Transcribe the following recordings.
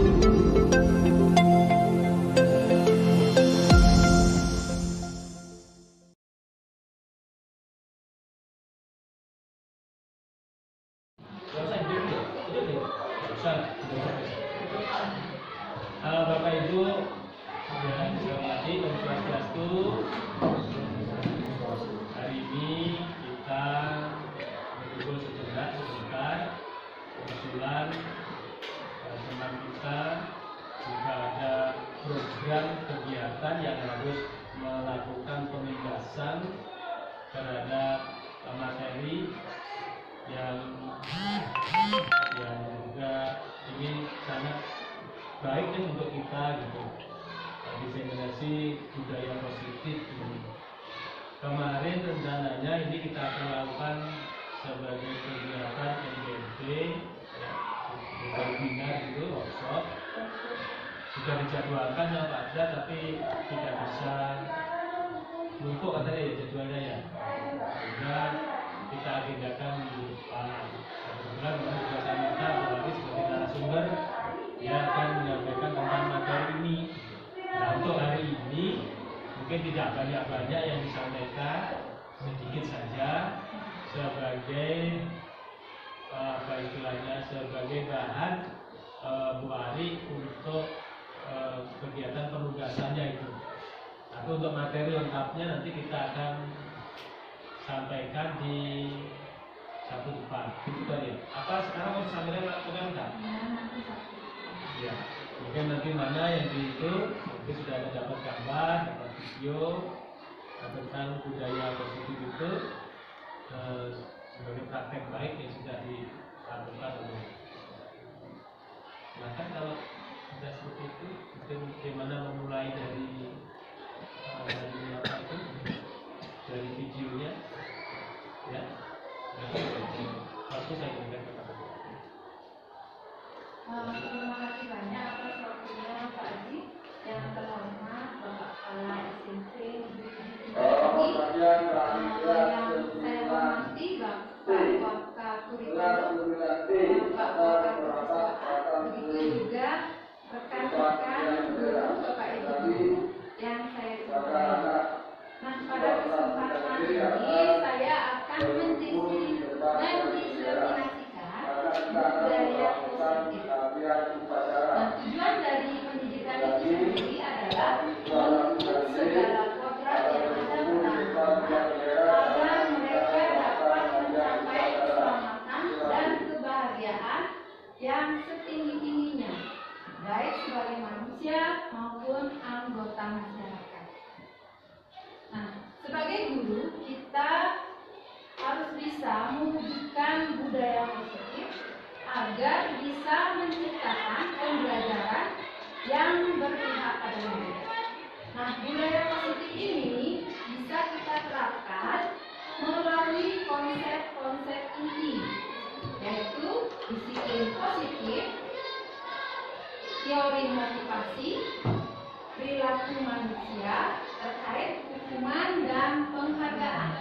Bapak Ibu yang dihormati, Om Swastiastu. Hari ini kita berkumpul sebentar. Kebetulan teman kita juga ada program kegiatan yang harus melakukan penindasan terhadap materi yang juga ini sangat baik kan untuk kita gitu, diseminasi budaya positif ini. Kemarin rencananya ini kita akan lakukan sebagai kegiatan MBMP ya, webinar itu workshop sudah dijadwalkan ya Pak Azra, tapi tidak bisa numpuk katanya ya jadwalnya ya, sehingga kita agendakan minggu depan. Kebetulan juga saya minta Bu Wali sebagai narasumber dia akan menyampaikan tentang materi ini. Nah, untuk hari ini mungkin tidak banyak-banyak yang disampaikan, sedikit saja sebagai apa istilahnya, sebagai bahan Bu Ari untuk kegiatan penugasannya itu. Tapi untuk materi lengkapnya nanti kita akan sampaikan di Sabtu depan. Itu tadi. Apa sekarang mau disampaikan enggak? Ya, mungkin nanti mana yang di itu mungkin sudah ada dapat gambar, dapat video tentang budaya positif itu sebagai praktek baik yang sudah dilakukan oleh. Bahkan kalau sudah seperti itu, mungkin bagaimana memulai dari apa itu, dari videonya, ya. Waktu saya berikan kepada terima kasih banyak atas waktunya Pak Haji. Yang terhormat Bapak Kepala SMP Negeri 7 yang saya hormati Bapak Wakakurikulum, Bapak Wakakurikulum, begitu juga rekan-rekan guru, Bapak Ibu guru yang saya cintai. Nah, pada kesempatan ini saya akan mendiskriminasikan budaya positif. Nah, tujuan dari pendidikan itu sendiri adalah menuntut segala kodrat yang ada pertama agar mereka dapat mencapai keselamatan dan kebahagiaan yang setinggi-tingginya, baik sebagai manusia maupun anggota masyarakat. Nah, sebagai guru kita harus bisa mewujudkan budaya positif agar bisa menciptakan pembelajaran yang berpihak pada murid. Nah, budaya positif ini bisa kita terapkan melalui konsep-konsep inti, yaitu disiplin positif, teori motivasi, perilaku manusia terkait hukuman dan penghargaan,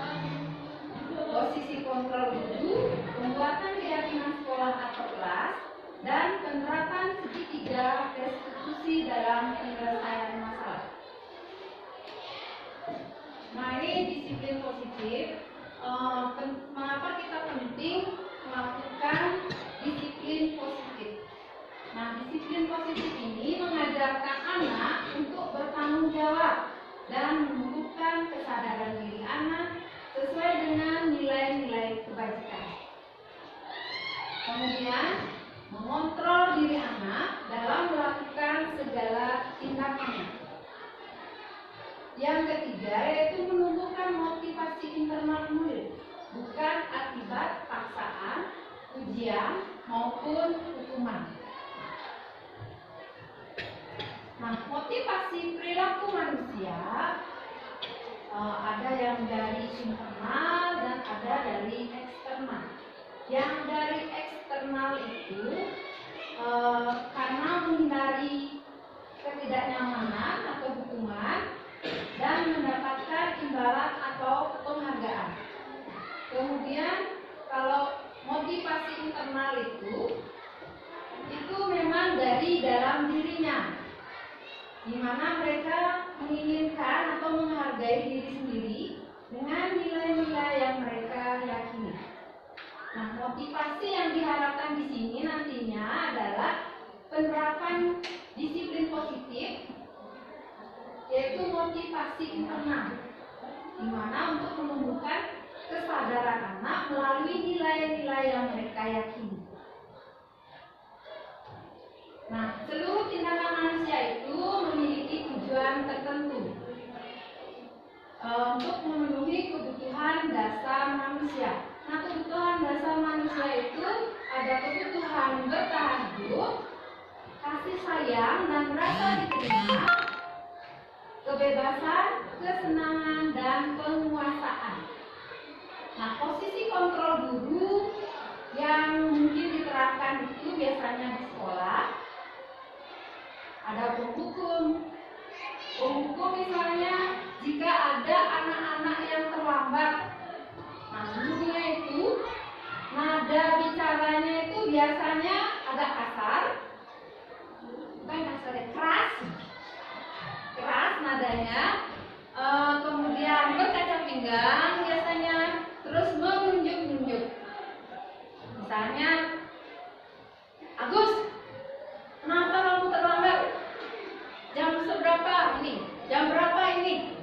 posisi kontrol guru, pembuatan keyakinan sekolah atau kelas, dan penerapan segitiga restitusi dalam penyelesaian masalah. Nah, ini disiplin positif. Mengapa kita penting melakukan disiplin positif? Nah, disiplin positif ini mengajarkan anak untuk bertanggung jawab dan menumbuhkan kesadaran diri anak sesuai dengan nilai-nilai kebajikan. Kemudian, mengontrol diri anak dalam melakukan segala tindakannya. Yang ketiga, yaitu menumbuhkan motivasi internal murid, bukan akibat paksaan, ujian, maupun hukuman. Nah, motivasi perilaku manusia ada yang dari internal dan ada dari eksternal. Yang dari eksternal itu karena menghindari ketidaknyamanan atau hukuman dan mendapatkan imbalan atau penghargaan. Kemudian kalau motivasi internal itu memang dari dalam mana mereka menginginkan atau menghargai diri sendiri dengan nilai-nilai yang mereka yakini. Nah, motivasi yang diharapkan di sini nantinya adalah penerapan disiplin positif, yaitu motivasi internal, di mana untuk menumbuhkan kesadaran anak melalui nilai-nilai yang mereka yakini. Nah, seluruh tindakan manusia itu memiliki tujuan tertentu untuk memenuhi kebutuhan dasar manusia. Nah, kebutuhan dasar manusia itu ada kebutuhan bertahan hidup, kasih sayang dan rasa diterima, kebebasan, kesenangan, dan penguasaan. Nah, posisi kontrol guru yang mungkin diterapkan itu biasanya di sekolah. Ada penghukum misalnya jika ada anak-anak yang terlambat. Nah, gurunya itu nada bicaranya itu biasanya agak kasar, bukan kasar, keras nadanya. Kemudian berkaca pinggang biasanya, terus menunjuk-nunjuk. Misalnya, Agus, kenapa kamu terlambat? Jam seberapa ini? Jam berapa ini?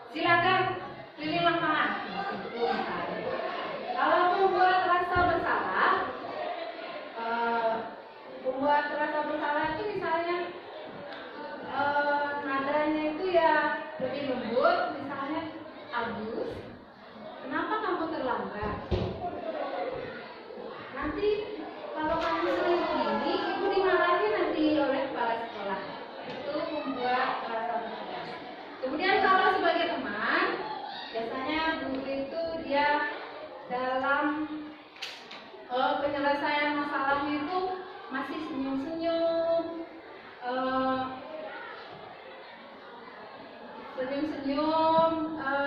Silakan keliling lapangan. Kalau membuat rasa bersalah, itu misalnya nadanya itu ya lebih lembut. Misalnya, Agus, kenapa kamu terlambat? Nanti kalau kamu sering begini, ibu dimarahin nanti oleh kepala sekolah. Itu membuat rasa bersalah. Kemudian kalau sebagai teman, biasanya guru itu dia dalam penyelesaian masalahnya itu masih senyum-senyum,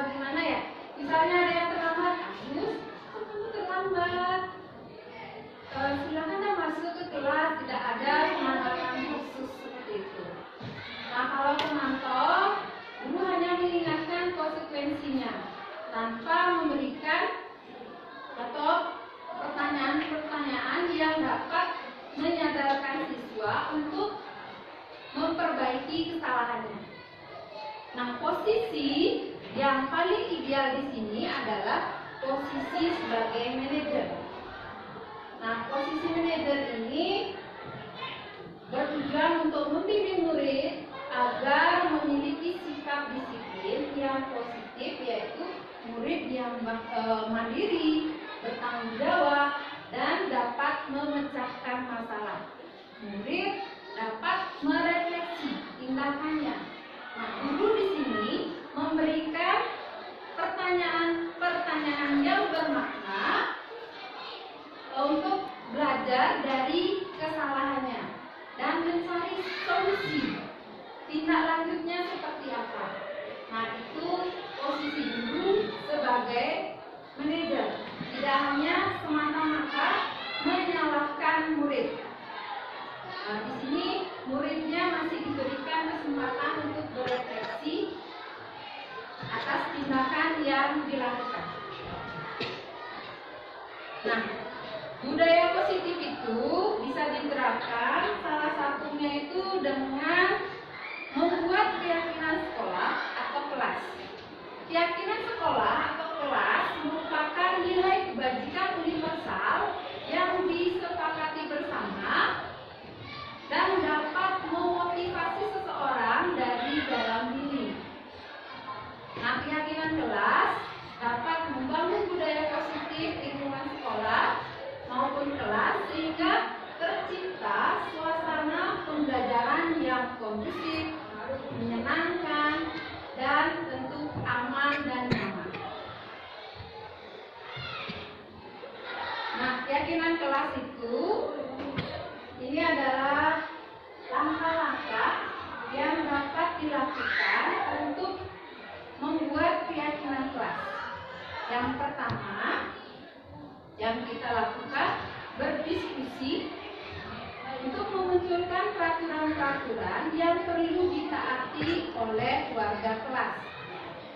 gimana ya? Misalnya ada yang terlambat, Agus, kamu terlambat. Silakan masuk ke kelas, tidak ada penanganan khusus seperti itu. Nah, kalau pemantau, guru hanya mengingatkan konsekuensinya tanpa memberikan atau pertanyaan-pertanyaan yang dapat menyadarkan siswa untuk memperbaiki kesalahannya. Nah, posisi yang paling ideal di sini adalah posisi sebagai manajer. Nah, posisi manajer ini bertujuan untuk membimbing murid agar memiliki sikap disiplin yang positif, yaitu murid yang mandiri, bertanggung jawab, dan dapat memecahkan masalah. Murid dapat merefleksi tindakannya. Nah, guru di sini memberikan pertanyaan-pertanyaan yang bermakna untuk belajar dari kesalahannya dan mencari solusi tindak lanjutnya seperti apa. Nah, itu posisi guru sebagai manajer, tidak hanya semata-mata menyalahkan murid. Nah, di sini muridnya masih diberikan kesempatan untuk berefleksi atas tindakan yang dilakukan. Nah, budaya positif itu bisa diterapkan salah satunya itu dengan membuat keyakinan sekolah atau kelas. Keyakinan sekolah atau kelas merupakan nilai kebajikan universal yang disepakati bersama dan dapat memotivasi seseorang dari dalam diri. Nah, keyakinan kelas dapat membangun budaya positif lingkungan sekolah maupun kelas sehingga tercipta suasana pembelajaran yang kondusif, menyenangkan, dan tentu aman dan nyaman. Nah, keyakinan kelas itu ini adalah langkah-langkah yang dapat dilakukan untuk membuat keyakinan kelas. Yang pertama yang kita lakukan berdiskusi untuk memunculkan memunculkan peraturan-peraturan yang perlu ditaati oleh warga kelas.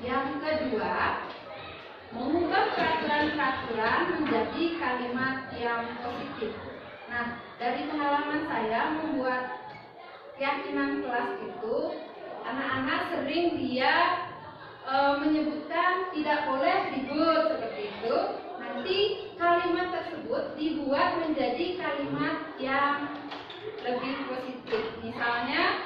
Yang kedua, mengubah peraturan-peraturan menjadi kalimat yang positif. Nah, dari pengalaman saya membuat keyakinan kelas itu, anak-anak sering dia menyebutkan tidak boleh ribut seperti itu. Nanti kalimat tersebut dibuat menjadi kalimat yang lebih positif. Misalnya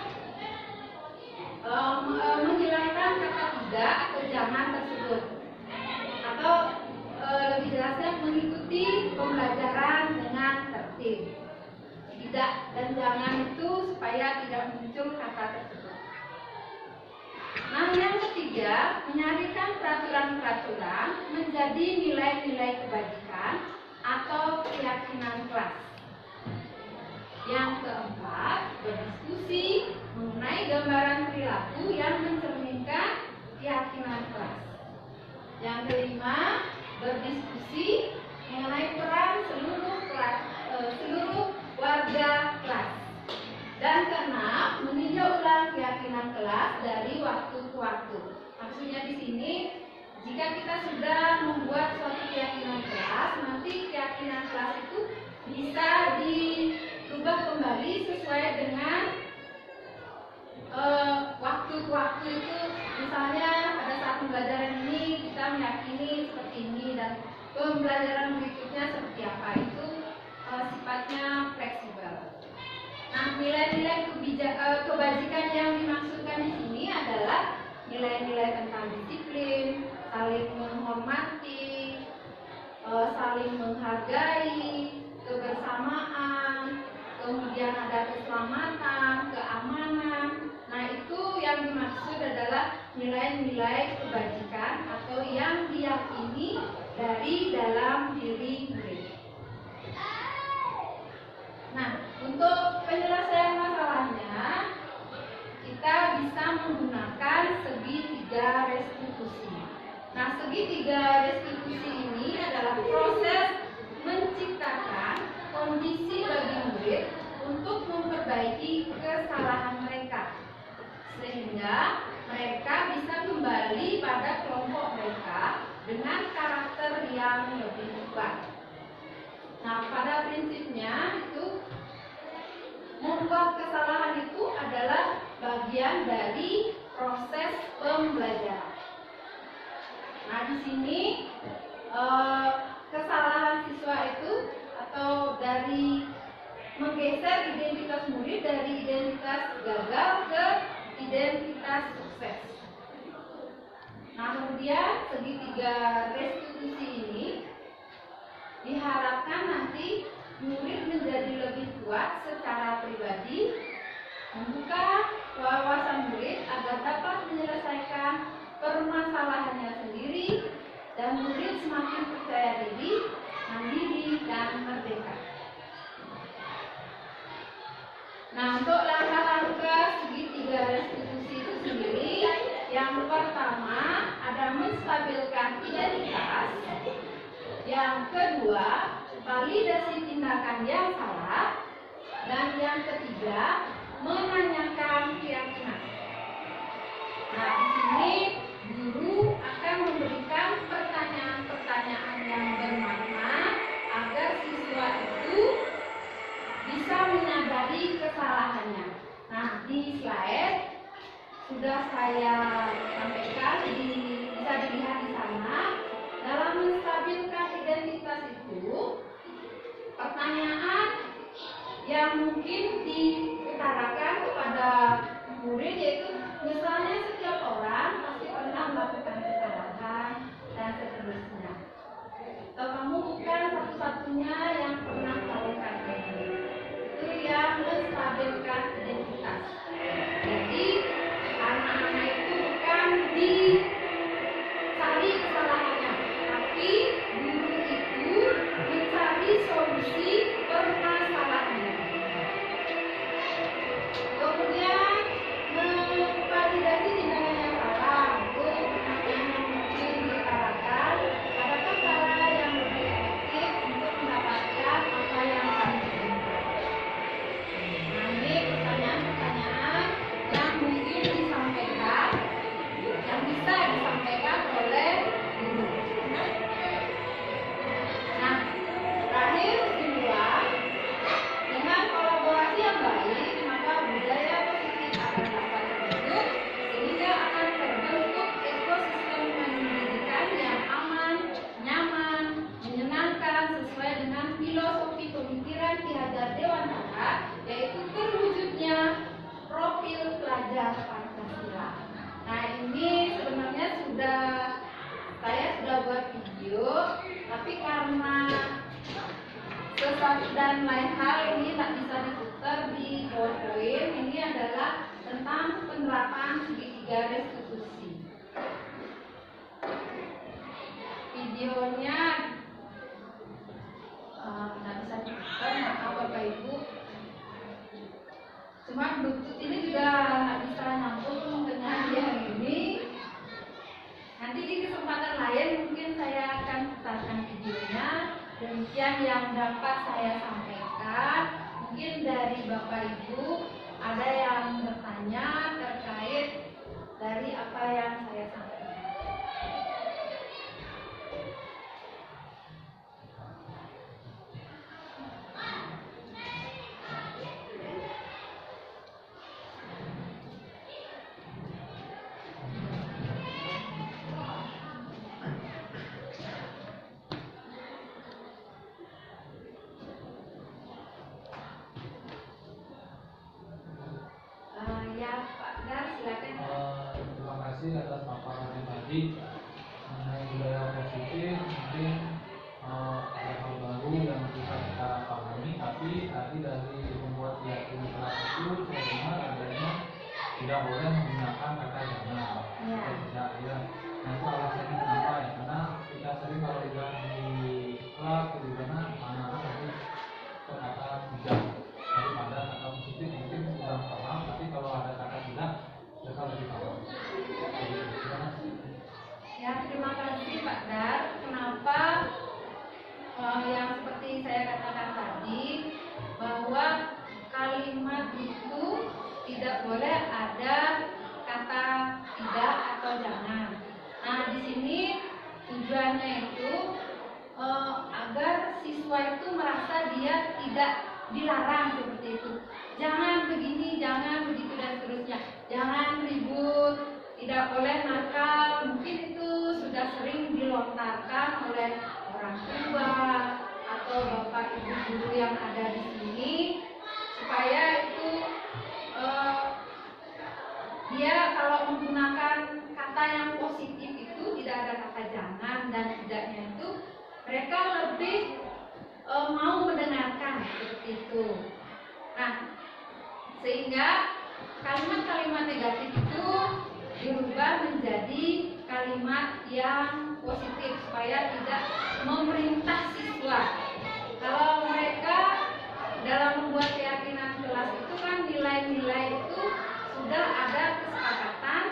menghilangkan kata tidak atau jangan tersebut, atau lebih jelasnya mengikuti pembelajaran dengan tertib. Tidak dan jangan itu supaya tidak muncul kata tersebut. Nah, yang ketiga, menyarikan peraturan-peraturan menjadi nilai-nilai kebajikan atau keyakinan kelas. Yang keempat, berdiskusi mengenai gambaran perilaku yang mencerminkan keyakinan kelas. Yang kelima, berdiskusi mengenai peran seluruh warga kelas. Dan keenam, meninjau ulang keyakinan kelas dari waktu ke waktu. Maksudnya di sini, jika kita sudah membuat suatu keyakinan kelas, nanti keyakinan kelas itu bisa dirubah kembali sesuai dengan waktu ke waktu itu. Misalnya pada saat pembelajaran ini kita meyakini seperti ini, dan pembelajaran berikutnya seperti apa, itu sifatnya fleksibel. Nah, nilai-nilai kebajikan yang dimaksudkan di sini adalah nilai-nilai tentang disiplin, saling menghormati, saling menghargai, kebersamaan, kemudian ada keselamatan, keamanan. Nah, itu yang dimaksud adalah nilai-nilai kebajikan atau yang diyakini dari dalam diri murid. Nah, untuk penyelesaian masalahnya, kita bisa menggunakan segitiga restitusi. Nah, segitiga restitusi ini adalah proses menciptakan kondisi bagi murid untuk memperbaiki kesalahan mereka, sehingga mereka bisa kembali pada kelompok mereka dengan karakter yang lebih kuat. Nah, pada prinsipnya itu membuat kesalahan itu adalah bagian dari proses pembelajaran. Nah, di sini kesalahan siswa itu atau dari menggeser identitas murid dari identitas gagal ke identitas sukses. Nah, kemudian segitiga restitusi ini diharapkan nanti murid menjadi lebih kuat secara pribadi, membuka wawasan murid agar dapat menyelesaikan permasalahannya sendiri, dan murid semakin percaya diri, mandiri, dan merdeka. Nah, untuk langkah-langkah segitiga restitusi itu sendiri, yang pertama ada menstabilkan identitas. Yang kedua, validasi tindakan yang salah. Dan yang ketiga, menanyakan keyakinan. Nah, di sini guru akan memberikan pertanyaan-pertanyaan yang bermakna agar siswa itu bisa menyadari kesalahannya. Nah, di slide sudah saya sampaikan, bisa dilihat di sana. Dalam menstabilkan identitas itu, pertanyaan yang mungkin diutarakan kepada murid yaitu, misalnya setiap orang pasti pernah melakukan kesalahan dan seterusnya. Atau kamu bukan satu-satunya yang pernah melakukan ini. Itu yang menstabilkan identitas. Jadi anak-anak itu bukan dicari kesalahannya, tapi guru itu mencari solusi permasalahannya. Kemudian memvalidasi tindakan yang salah untuk pertanyaan yang mungkin diutarakan. Adakah cara yang lebih efektif untuk mendapatkan apa yang kami inginkan? Nah, tentang penerapan segitiga restitusi. Videonya nggak bisa dibuka, maaf Bapak Ibu. Cuma Bluetooth ini juga nggak bisa nyambung dengan yang ini. Nanti di kesempatan lain mungkin saya akan putarkan videonya. Demikian yang dapat saya sampaikan. Mungkin dari Bapak Ibu ada yang bertanya terkait dari apa yang saya sampaikan. Ya Pak Dar, silakan. Terima kasih atas paparannya tadi mengenai budaya positif. Mungkin ada hal baru yang bisa kita pahami, tapi tadi dari membuat keyakinan itu saya dengar adanya tidak boleh menggunakan kata jangan. Ya. Tidak ya. Nah itu alasannya kenapa ya? Karena kita sering kalau lihat di kelas di mana anak-anak tadi kata tidak daripada kata positif mungkin kurang paham, tapi kalau ada kata tidak mereka lebih paham. Ya, terima kasih Pak Dar. Kenapa yang seperti saya katakan tadi bahwa kalimat itu tidak boleh ada kata tidak atau jangan. Nah, di sini tujuannya itu agar siswa itu merasa dia tidak dilarang seperti itu. Jangan begini, jangan begitu dan seterusnya. Jangan ribut, tidak boleh nakal. Mungkin itu sudah sering dilontarkan oleh orang tua atau bapak ibu guru yang ada di sini supaya itu dia kalau menggunakan kata yang positif itu tidak ada kata jangan dan tidaknya itu mereka lebih mau mendengarkan seperti itu. Nah, sehingga kalimat-kalimat negatif itu dirubah menjadi kalimat yang positif supaya tidak memerintah siswa. Kalau mereka dalam membuat keyakinan kelas itu kan nilai-nilai itu sudah ada kesepakatan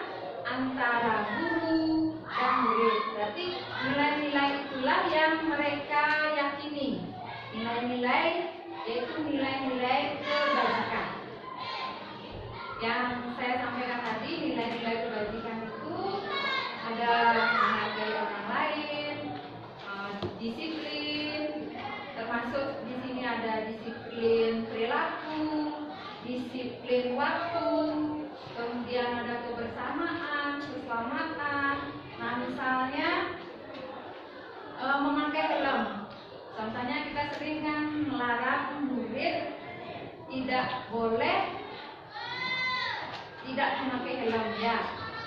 antara guru dan murid. Berarti nilai-nilai itulah yang mereka yakini. Nilai-nilai yaitu nilai-nilai kebajikan. Yang saya sampaikan tadi, nilai-nilai kebajikan itu ada menghargai orang lain, disiplin, termasuk di sini ada disiplin perilaku, disiplin waktu, kemudian ada kebersamaan, keselamatan. Nah, misalnya memakai helm. Contohnya kita sering kan melarang murid tidak boleh tidak memakai helm, ya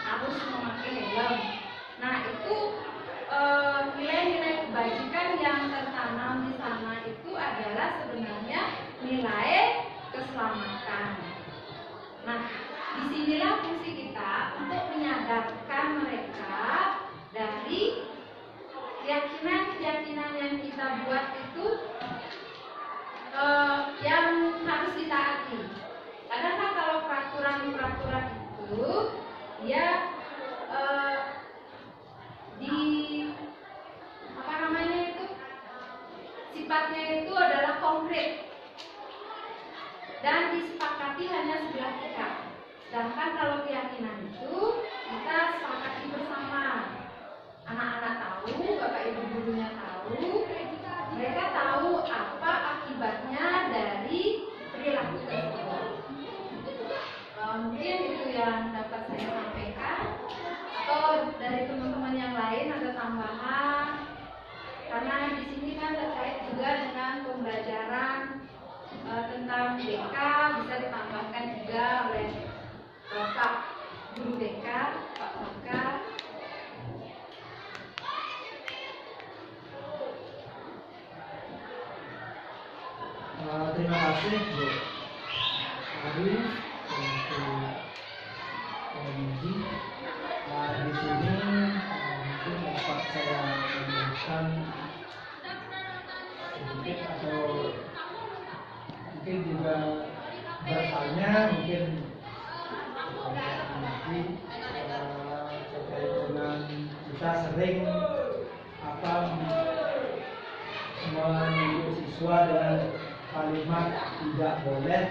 harus memakai helm. Nah, itu nilai-nilai kebajikan yang tertanam di sana itu adalah sebenarnya nilai keselamatan. Nah, disinilah fungsi kita untuk menyadarkan mereka dari keyakinan-keyakinan yang kita buat itu yang harus ditaati. Karena kalau peraturan-peraturan itu dia sifatnya itu adalah konkret dan disepakati hanya sebelah pihak. Sedangkan kalau keyakinan itu kita sepakati bersama. Anak-anak tahu, bapak ibu gurunya tahu, mereka tahu apa akibatnya dari perilaku tersebut. Mungkin itu yang dapat saya sampaikan. Atau dari teman-teman yang lain ada tambahan? Karena di sini kan terkait juga dengan pembelajaran tentang BK, bisa ditambahkan juga oleh Bapak Guru BK, Pak Maka. Terima kasih Bu Ari untuk menguji. Nah, di sini mungkin dapat saya memberikan sedikit atau mungkin juga bertanya mungkin nanti terkait dengan kita sering menyuruh siswa dengan kalimat tidak boleh.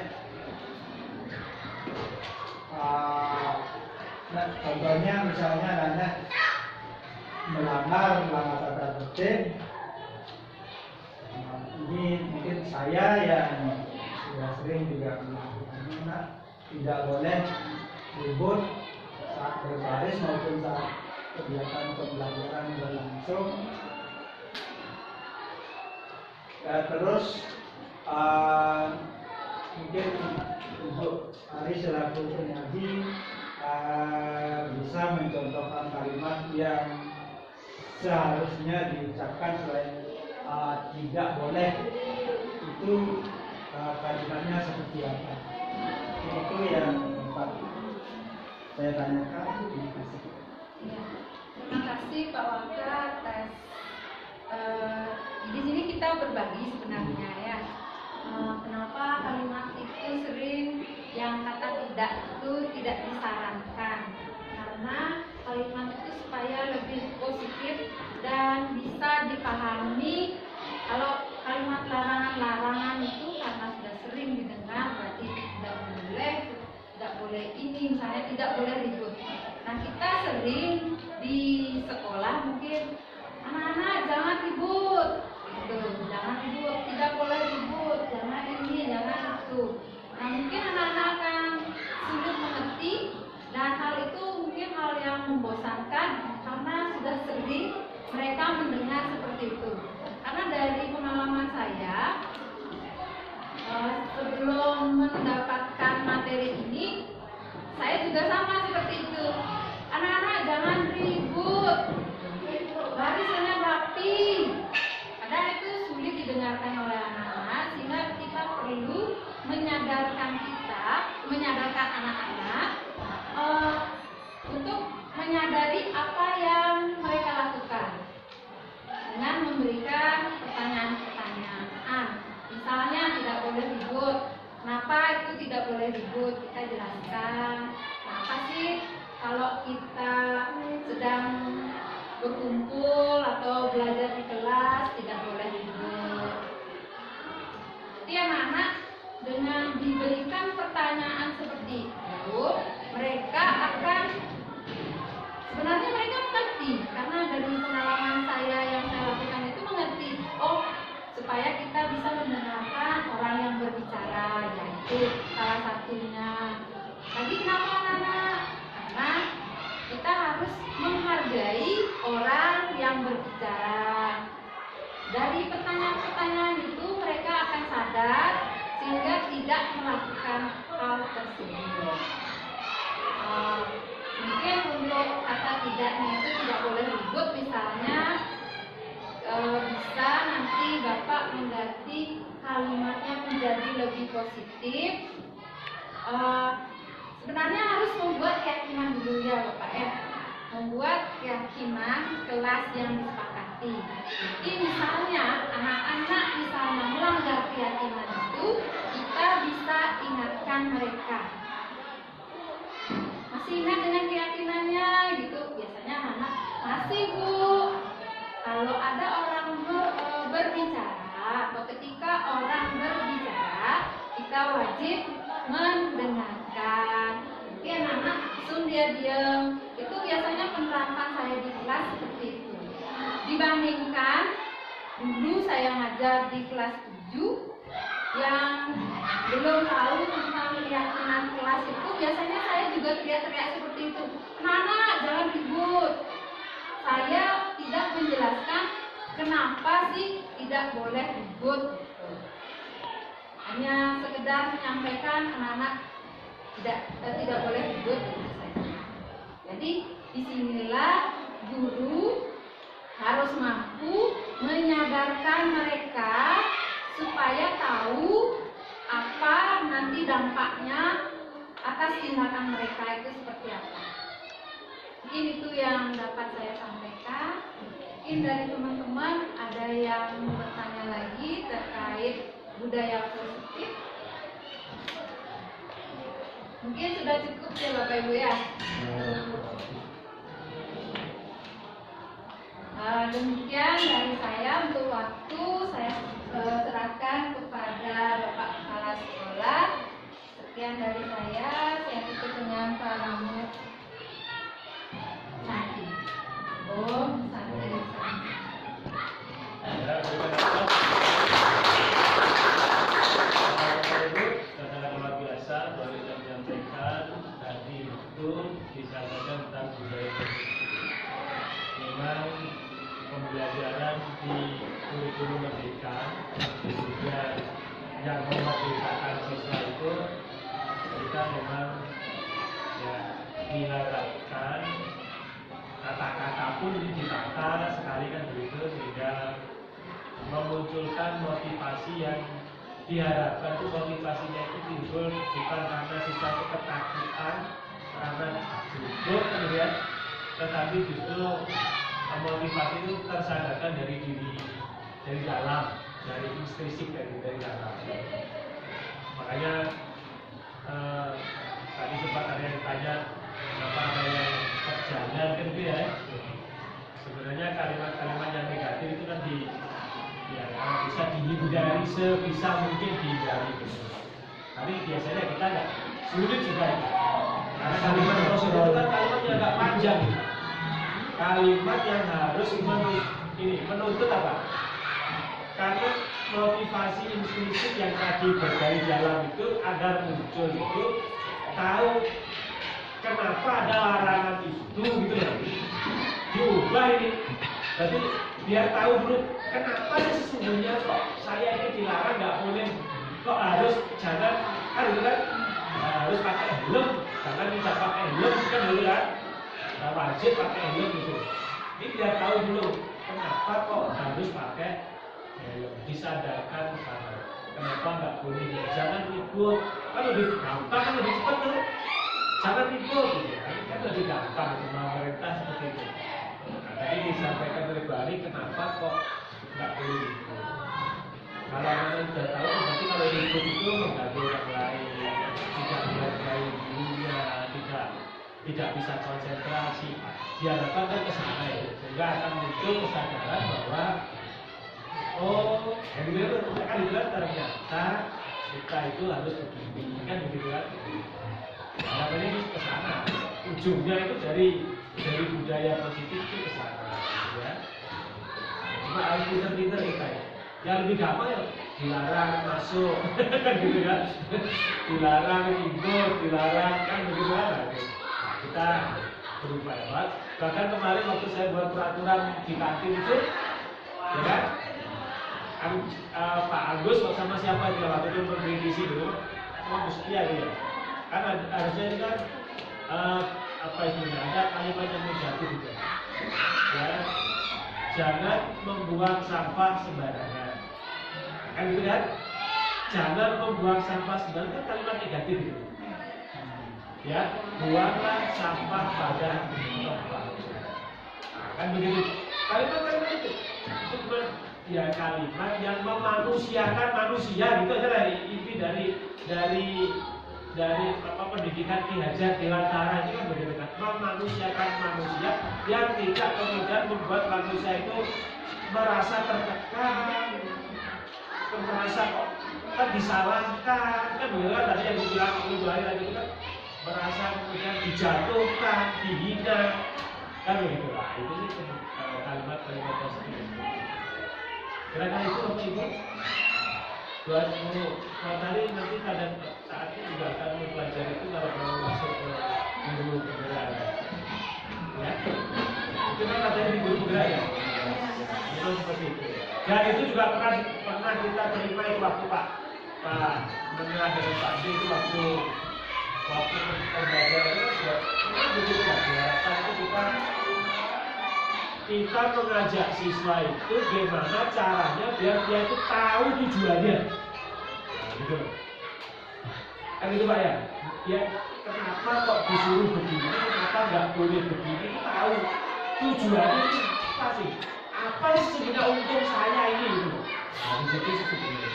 Nah, contohnya misalnya anak melanggar tata tertib. Ini mungkin saya yang sudah sering juga melakukannya. Tidak boleh ribut saat berbaris maupun saat kegiatan pembelajaran berlangsung. Terus mungkin untuk Ari selaku penyaji bisa mencontohkan kalimat yang seharusnya diucapkan selain tidak boleh, itu kalimatnya seperti apa? Itu yang dapat saya tanyakan. Terima kasih. Ya, terima kasih Pak Waka atas di sini kita berbagi sebenarnya ya. Kenapa kalimat itu sering yang kata tidak itu tidak disarankan? Karena kalimat itu supaya lebih positif dan bisa dipahami. Kalau kalimat larangan-larangan itu karena sudah sering didengar, berarti tidak boleh ini, misalnya tidak boleh ribut. Nah, kita sering di sekolah mungkin anak-anak jangan ribut, gitu. Jangan ribut, tidak boleh ribut, jangan ini, jangan itu. Nah, mungkin anak-anak akan sulit mengerti dan hal itu mungkin hal yang membosankan karena sudah sering mereka mendengar seperti itu. Karena dari pengalaman saya, sebelum mendapatkan materi ini, saya juga sama seperti itu. Anak-anak jangan ribut, barisannya rapi. Kadang itu sulit didengarkan oleh anak-anak, sehingga kita perlu menyadarkan anak-anak untuk menyadari apa yang mereka lakukan dengan memberikan pertanyaan-pertanyaan. Misalnya tidak boleh ribut. Kenapa itu tidak boleh ribut? Kita jelaskan. Nah, apa sih kalau kita sedang berkumpul atau belajar di kelas tidak boleh ribut? Jadi anak-anak dengan diberikan pertanyaan seperti itu, mereka akan sebenarnya mereka mengerti, karena dari pengalaman saya yang saya lakukan itu mengerti. Oh, supaya kita bisa mendengarkan orang yang berbicara, yaitu salah satunya. Jadi kenapa anak-anak? Karena kita harus menghargai orang yang berbicara. Dari pertanyaan-pertanyaan itu mereka akan sadar sehingga tidak melakukan hal tersebut. Mungkin untuk kata tidaknya itu tidak boleh ribut, misalnya bisa nanti Bapak mengganti kalimatnya menjadi lebih positif. Sebenarnya harus membuat keyakinan dulu ya Bapak ya, membuat keyakinan kelas yang disepakati. Jadi misalnya anak-anak misalnya melanggar keyakinan itu, kita bisa ingatkan mereka. Masih ingat dengan keyakinannya gitu? Biasanya anak masih Bu. Kalau ada orang berbicara atau ketika orang berbicara, kita wajib mendengarkan. Jadi anak-anak langsung dia diam. Itu biasanya penerapan saya di kelas seperti itu. Dibandingkan dulu saya ngajar di kelas 7 yang belum tahu tentang keyakinan kelas itu, biasanya saya juga teriak-teriak seperti itu. Anak-anak jangan ribut. Saya tidak menjelaskan kenapa sih tidak boleh ribut. Hanya sekedar menyampaikan anak-anak tidak boleh ribut. Jadi disinilah guru harus mampu menyadarkan mereka supaya tahu apa nanti dampaknya atas tindakan mereka itu seperti apa. Mungkin itu yang dapat saya sampaikan. Mungkin dari teman-teman ada yang bertanya lagi terkait budaya positif. Mungkin sudah cukup ya Bapak Ibu ya. Demikian dari saya. Untuk waktu saya serahkan kepada Bapak Kepala Sekolah. Sekian dari saya tutup dengan salam Santi. Om Santi. Sangat luar biasa baru yang menyampaikan tadi itu disampaikan tentang budaya positif. Memang pembelajaran di kurikulum merdeka juga yang memerdekakan siswa itu kita memang ya diharapkan kata-kata pun ditata sekali kan begitu sehingga memunculkan motivasi yang diharapkan itu motivasinya itu timbul bukan karena siswa itu ketakutan karena gugup kemudian tetapi justru motivasi itu tersadarkan dari diri dari dalam dari intrinsik dari dalam. Makanya tadi sempat ada yang tanya kenapa ada yang terjangan kan gitu ya. Sebenarnya kalimat-kalimat yang negatif itu kan bisa dihindari sebisa mungkin dihindari gitu. Tapi biasanya kita nggak sulit juga itu. Karena kalimat positif itu kan kalimatnya agak panjang. Kalimat yang harus menuntut apa? Karena motivasi intrinsik yang tadi dari dalam itu agar muncul itu tahu kenapa ada larangan itu gitu ya. Diubah ini. Berarti biar tahu dulu kenapa sesungguhnya kok saya ini dilarang nggak boleh kok harus jangan harus pakai helm jangan tidak pakai helm kan dulu kan wajib pakai helm gitu. Ini biar tahu dulu kenapa kok harus pakai helm disadarkan sama kenapa nggak boleh jangan ikut kan lebih gampang kan lebih cepat tuh jangan ikut gitu kan lebih gampang itu pemerintah seperti itu. Tadi disampaikan oleh Bali kenapa kok nggak boleh ikut. Kalau anda sudah tahu berarti kalau ikut itu mengganggu orang lain, tidak menghargai dirinya, tidak bisa konsentrasi. Diharapkan kan ke sana ya, sehingga akan muncul kesadaran bahwa yang dibilang ternyata kita itu harus begini kan begitu kan. Harapannya ini ke sana. Ujungnya itu dari budaya positif itu ke sana ya. Cuma harus pinter-pinter kita ya. Yang lebih gampang ya dilarang masuk kan gitu kan. Dilarang ikut, dilarang kan begitu kan. Kita berubah ya. Bahkan kemarin waktu saya buat peraturan di kantin itu ya kan Pak Agus sama siapa dia waktu itu berdiri dulu sama Mustia gitu ya. Kan harusnya ini kan apa istilahnya ada kalimat yang negatif juga ya jangan membuang sampah sembarangan kan gitu kan jangan membuang sampah sembarangan kan kalimat negatif gitu ya buanglah sampah pada tempat kan begitu kalimat itu cuma ya kalimat yang memanusiakan manusia gitu aja lah inti dari pendidikan Ki Hajar Dewantara itu kan berbeda memanusiakan manusia yang tidak kemudian membuat manusia itu merasa tertekan, merasa kok kan disalahkan kan begitu kan tadi yang dibilang oleh Bu Hari tadi itu kan merasa kemudian dijatuhkan, dihina kan begitu lah itu sih kalimat-kalimat positif. Kira-kira itu apa Ibu? Buat tadi nanti pada saatnya juga akan mempelajari itu kalau mau masuk ke guru penggerak ya itu kan katanya di guru penggerak ya itu seperti itu dan itu juga pernah kita terima itu waktu Pak Menengah dengan Pak D itu waktu pembelajaran itu memang begitu ya diharapkan itu kita mengajak siswa itu gimana caranya biar dia itu tahu tujuannya. Nah, gitu. Kan itu Pak ya? Ya kenapa kok disuruh begini, kenapa nggak boleh begini, itu tahu tujuannya itu apa sih? Apa sih sebenarnya untung saya ini gitu loh. Nah di situ sebenarnya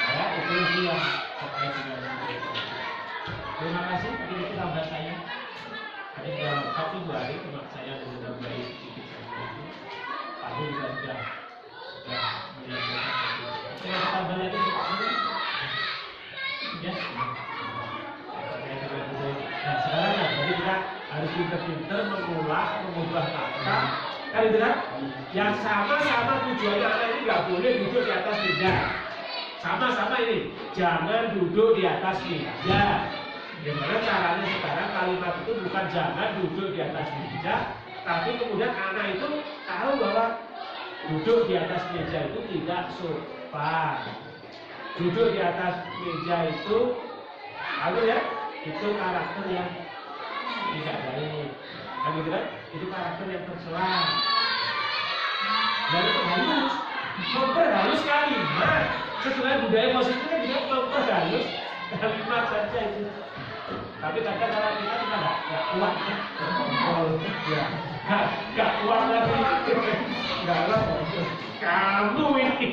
ya itu yang terkait dengan itu. Terima kasih, tapi itu tambah saya. Tadi sudah lengkap sih 2 hari, cuma saya sudah beri sedikit saja itu. Pak Gu juga sudah menyampaikan itu. Oke, tambah lagi Pak Gu. Ya. Nah sekarang ya, jadi kita harus pinter-pinter mengolah, mengubah kata. Kan itu kan? Yang sama-sama tujuannya anak ini nggak boleh duduk di atas meja. Sama-sama ini, jangan duduk di atas meja. Gimana caranya sekarang kalimat itu bukan jangan duduk di atas meja, tapi kemudian anak itu tahu bahwa duduk di atas meja itu tidak sopan. Duduk di atas meja itu, ya, itu karakter yang tidak baik. Kan gitu kan? Itu karakter yang tercela. Dan itu halus, memperhalus kalimat. Sesuai budaya positifnya juga memperhalus kalimat saja itu. Tapi kadang kalau kita nggak kuat ya, nggak kuat lagi, nggak kamu ini,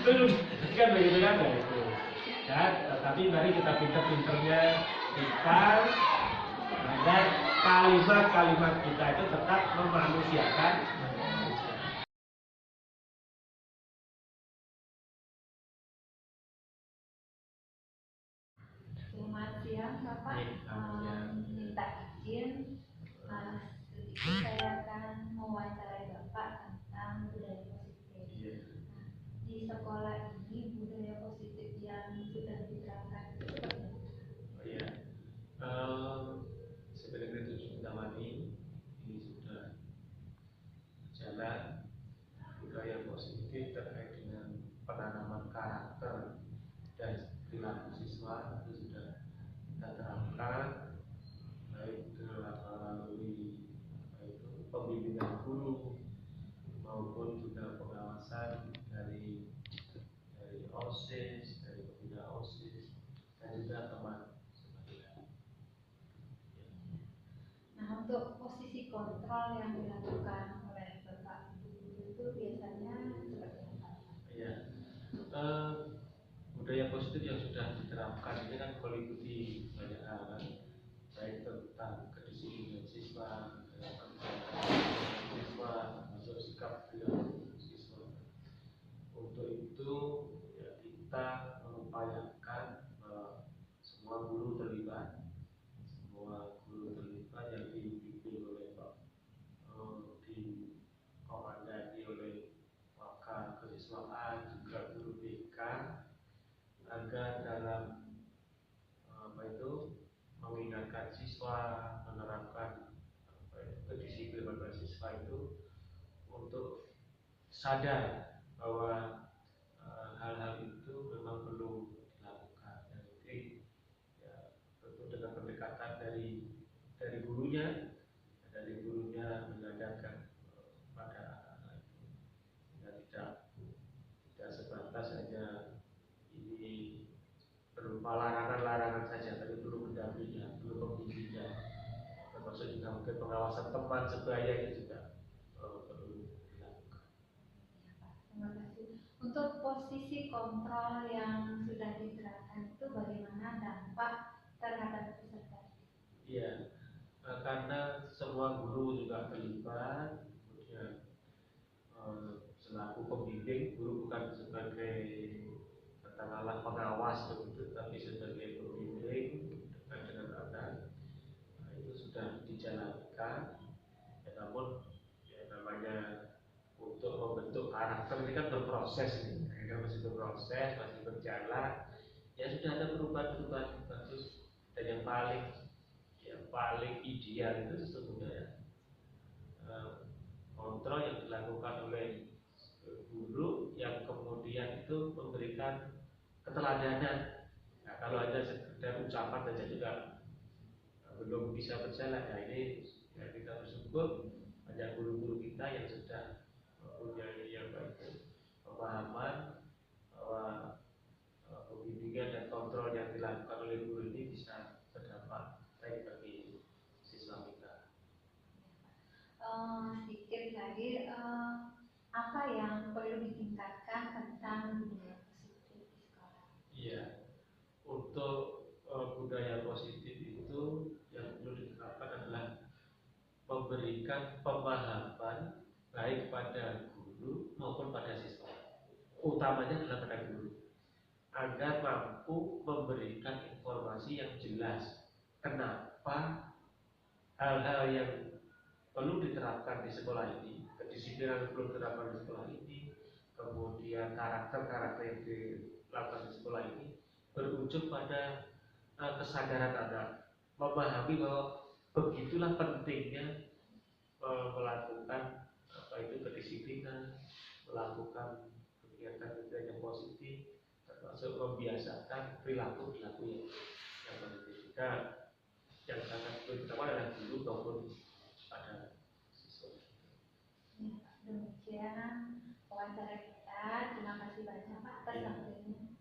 itu kan begitu kan ya itu. Dan tapi mari kita pinter-pinternya kita agar kalimat-kalimat kita itu tetap memanusiakan. Selamat siang Bapak, minta izin sedikit saya akan mewawancarai Bapak tentang budaya positif. Nah, di sekolah ini budaya positif yang sudah diterapkan itu seperti apa? Oh iya, sebenarnya tujuh utama ini sudah jalan budaya positif terkait dengan penanaman karakter dan perilaku siswa itu sudah kita terapkan baik melalui pembimbingan guru maupun juga pengawasan dari OSIS, dari pembina OSIS dan juga teman sebagainya. Nah, untuk posisi kontrol yang dilakukan oleh Bapak Guru itu biasanya seperti apa? Ya, budaya positif yang sudah diterapkan ini kan meliputi banyak hal kan, baik tentang kedisiplinan siswa, siswa, masuk sikap perilaku siswa. Untuk itu ya kita mengupayakan semua guru terlibat, yang dibimbing oleh Pak, dikomandani oleh wakil kesiswaan juga guru BK agar dalam mengingatkan siswa, menerapkan kedisiplinan siswa itu untuk sadar bahwa hal-hal itu memang perlu dilakukan. Jadi ya, tentu dengan pendekatan dari gurunya menyadarkan pada anak itu, sehingga tidak sebatas hanya ini berupa larangan-larangan saja, tapi perlu pendampingan, perlu pembimbingan, termasuk juga mungkin pengawasan teman sebaya itu juga perlu dilakukan. Terima kasih. Untuk posisi kontrol yang sudah diterapkan itu bagaimana dampak terhadap peserta? Iya, karena semua guru juga terlibat, kemudian selaku pembimbing, guru bukan sebagai katakanlah pengawas begitu, tapi sebagai pembimbing dekat dengan anak. Nah, itu sudah dijalankan. Ya, namun ya namanya untuk membentuk karakter ini kan berproses ini, masih berproses, masih berjalan. Ya sudah ada perubahan-perubahan bagus, dan yang paling ideal itu sesungguhnya kontrol yang dilakukan oleh guru yang kemudian itu memberikan keteladanan. Nah, kalau hanya sekedar ucapan saja juga belum bisa berjalan. Nah, ini ya kita bersyukur banyak guru-guru kita yang sudah mempunyai pemahaman bahwa pembimbingan dan kontrol kontrol yang dilakukan oleh guru ini bisa berdampak baik bagi siswa kita. Sedikit lagi, apa yang perlu ditingkatkan tentang budaya positif di sekolah? Iya, untuk budaya positif itu yang perlu diterapkan adalah memberikan pemahaman baik pada guru maupun pada siswa. Utamanya adalah pada guru, agar mampu memberikan informasi yang jelas kenapa hal-hal yang perlu diterapkan di sekolah ini, kedisiplinan yang perlu diterapkan di sekolah ini, kemudian karakter-karakter yang dilakukan di sekolah ini berujung pada kesadaran anak, memahami bahwa begitulah pentingnya melakukan kedisiplinan, melakukan kegiatan-kegiatan yang positif, termasuk membiasakan perilaku-perilaku yang positif. Nah, yang sangat terutama adalah guru maupun pada siswa. Demikian wawancara kita. Terima kasih banyak Pak atas waktunya.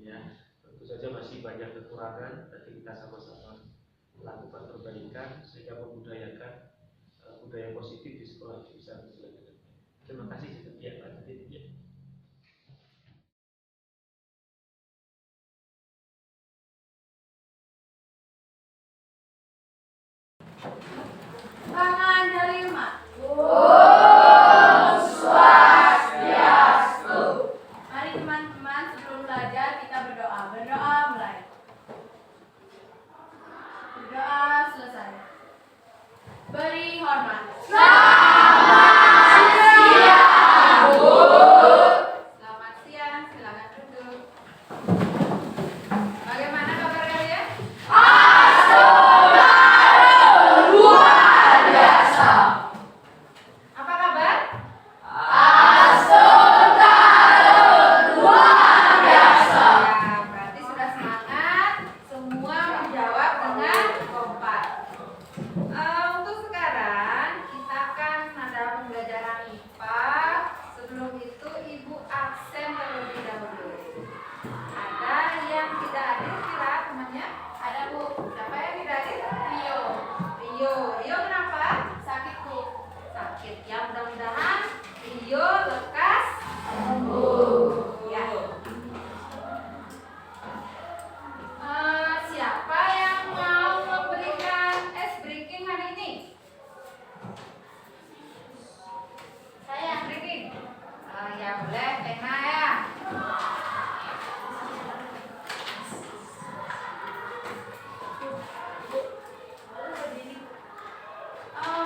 Ya, tentu saja masih banyak kekurangan, tapi kita sama-sama melakukan perbaikan sehingga membudayakan budaya positif di sekolah bisa berjalan. Terima kasih ya Pak. Tangan dari umat. Mari teman-teman, sebelum belajar kita berdoa. Berdoa mulai. Berdoa selesai. Beri hormat. Selamat siang, silakan duduk. Bagaimana kabar kalian? Apa kabar? Ya, berarti sudah semangat. Semua menjawab dengan kompak. Untuk sekarang kita akan ada pembelajaran IPA. Sebelum itu Ibu absen terlebih dahulu. Ada yang tidak hadir kira temannya? Ada Bu. Siapa yang tidak hadir? Rio kenapa? Sakit Bu. Sakit. Ya mudah-mudahan Rio lekas sembuh. Ya. Siapa yang mau memberikan ice breaking hari ini? Saya breaking. Ya boleh, pena ya.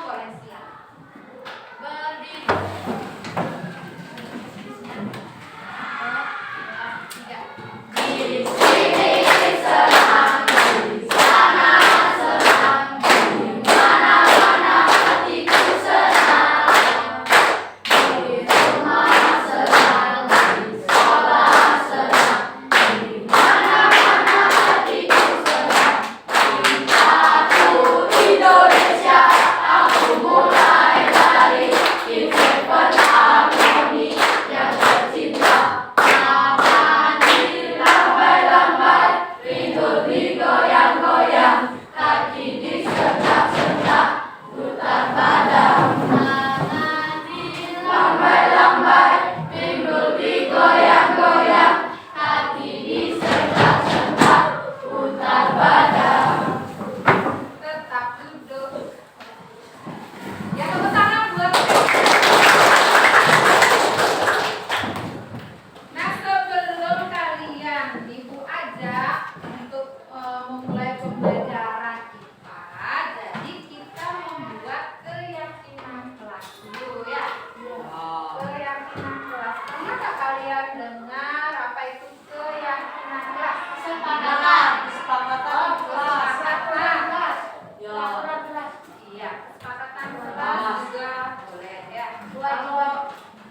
Boleh siap. Berdiri. 1, 2, 3.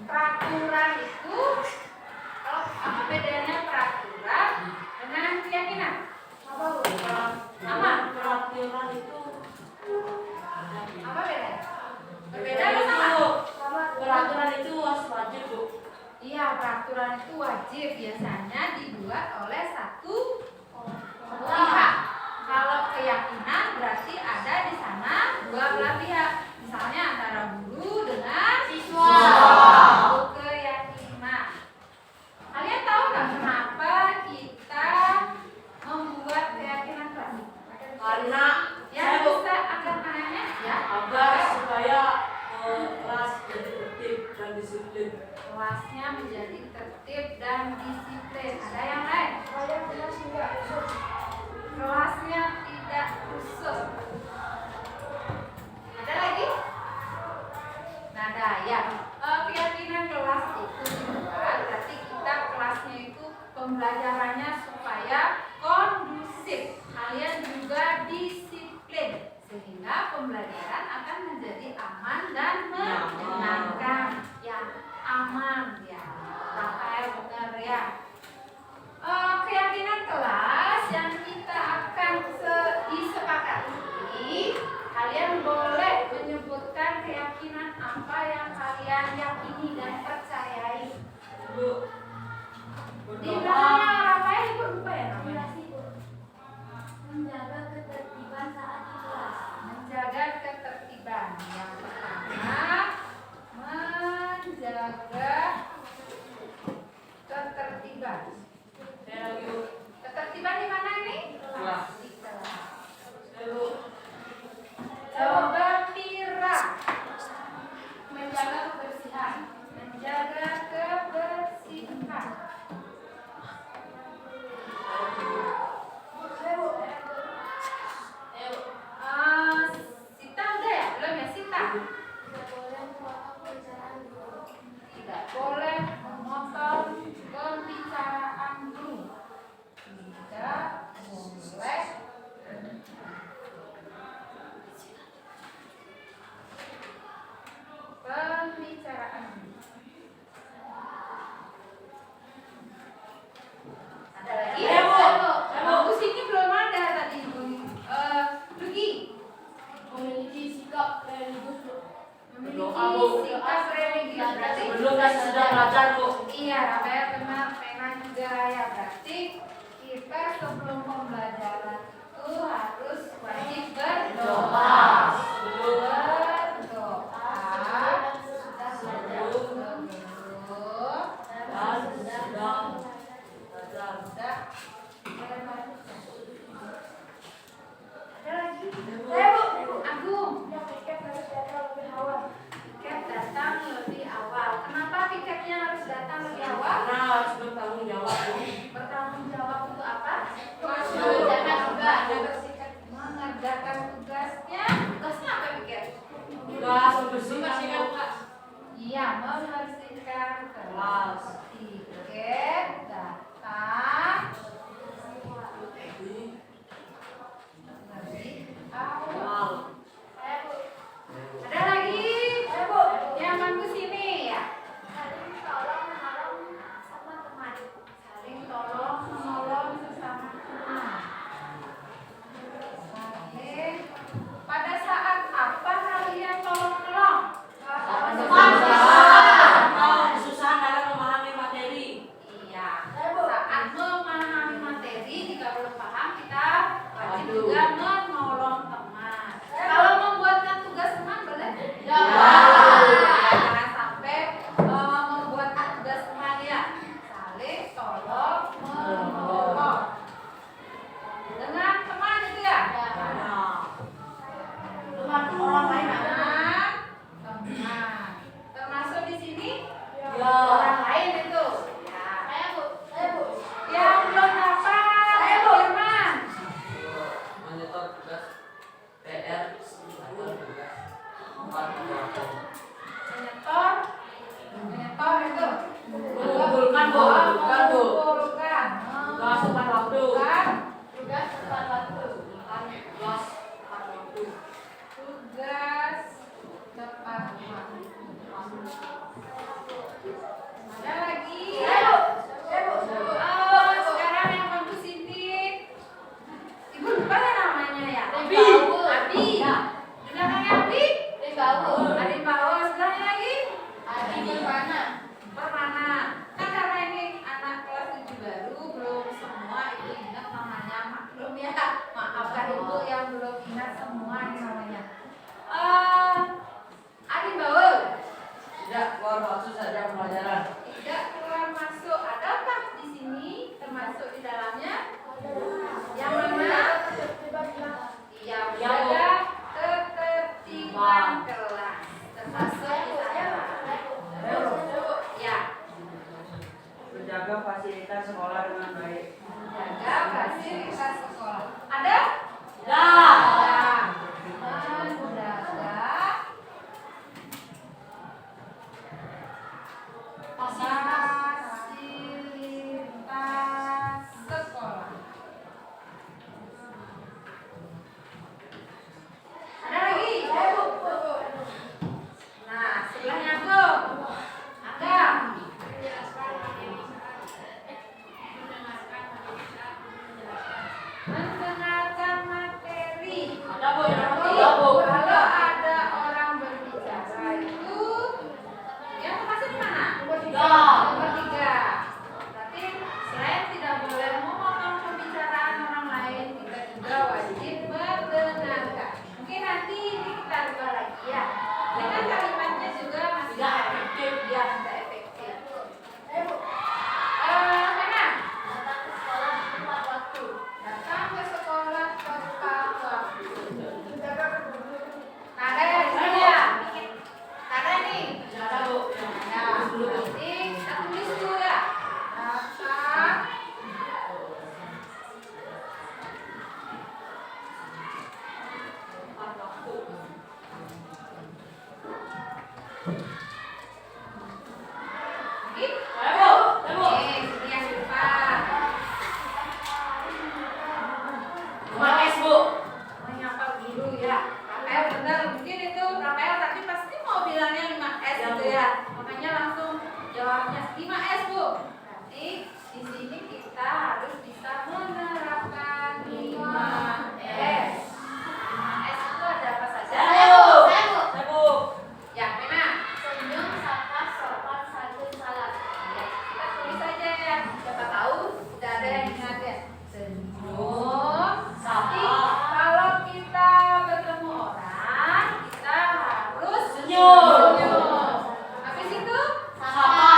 Peraturan itu, kalau apa bedanya peraturan dengan keyakinan? kita sekolah. Ada? Ada. Mendadak fasilitas sekolah. Ada lagi? Nah, sebelahnya tuh ada. Mendengarkan materi. Ada Bu, yang nomor Jadi, 3 Bu. kalau ada orang berbicara itu, yang termasuk di mana? Nomor 3. Berarti selain tidak boleh memotong pembicaraan orang lain, kita juga wajib mendengarkan. Mungkin nanti ini kita ubah lagi ya. Dengan kalimatnya juga masih Tidak efektif. ya, tidak efektif. Mana? Datang ke sekolah tepat waktu. Nah, ada ya di sini ya? Ada nih. Ada Bu. Nah, berarti kita tulis dulu ya. Datang tepat waktu. Lagi? Ada Bu. Ada Bu. Nih, sini yang di depan. Nomor S Bu. Menyapa dulu ya. Rafael benar, mungkin itu Rafael tadi pasti mau bilangnya 5S Ya, gitu Bu. ya. Makanya langsung jawabnya 5S Bu. Berarti di sini kita harus bisa menerapkan 5S. 5S itu ada apa saja? Saya Bu. Saya Bu. Ya, mana? Senyum, sapa, sopan, santun, salam. Ya, kita tulis aja ya. Siapa tahu udah ada yang ingat ya. Senyum. Tapi kalau kita bertemu orang, kita harus Senyum. Habis itu Sapa.